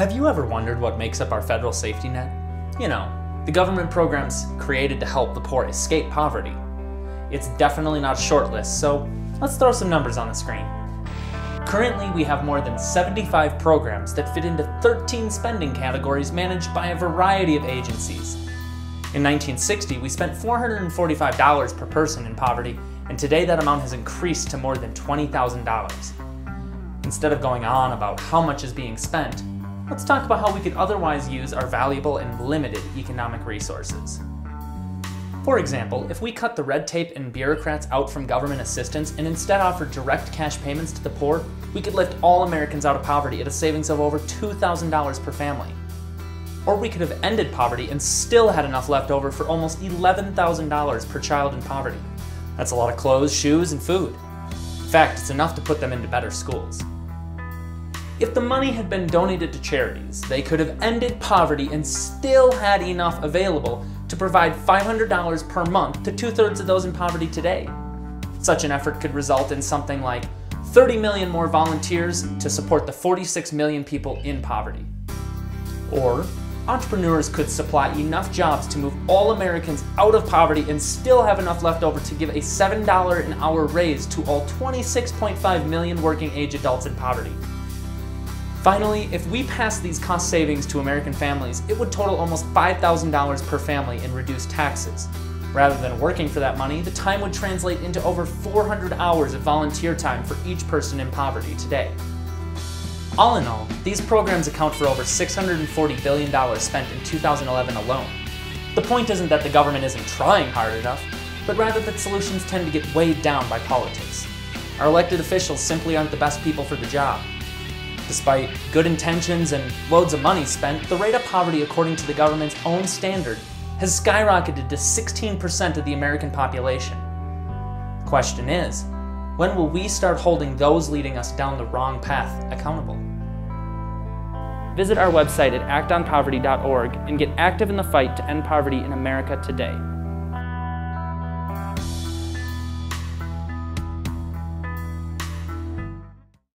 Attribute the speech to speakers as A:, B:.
A: Have you ever wondered what makes up our federal safety net? You know, the government programs created to help the poor escape poverty. It's definitely not a short list, so let's throw some numbers on the screen. Currently, we have more than 75 programs that fit into 13 spending categories managed by a variety of agencies. In 1960, we spent $445 per person in poverty, and today that amount has increased to more than $20,000. Instead of going on about how much is being spent, let's talk about how we could otherwise use our valuable and limited economic resources. For example, if we cut the red tape and bureaucrats out from government assistance and instead offered direct cash payments to the poor, we could lift all Americans out of poverty at a savings of over $2,000 per family. Or we could have ended poverty and still had enough left over for almost $11,000 per child in poverty. That's a lot of clothes, shoes, and food. In fact, it's enough to put them into better schools. If the money had been donated to charities, they could have ended poverty and still had enough available to provide $500 per month to 2/3 of those in poverty today. Such an effort could result in something like 30 million more volunteers to support the 46 million people in poverty. Or entrepreneurs could supply enough jobs to move all Americans out of poverty and still have enough left over to give a $7 an hour raise to all 26.5 million working age adults in poverty. Finally, if we passed these cost savings to American families, it would total almost $5,000 per family in reduced taxes. Rather than working for that money, the time would translate into over 400 hours of volunteer time for each person in poverty today. All in all, these programs account for over $640 billion spent in 2011 alone. The point isn't that the government isn't trying hard enough, but rather that solutions tend to get weighed down by politics. Our elected officials simply aren't the best people for the job. Despite good intentions and loads of money spent, the rate of poverty according to the government's own standard has skyrocketed to 16% of the American population. The question is, when will we start holding those leading us down the wrong path accountable? Visit our website at actonpoverty.org and get active in the fight to end poverty in America today.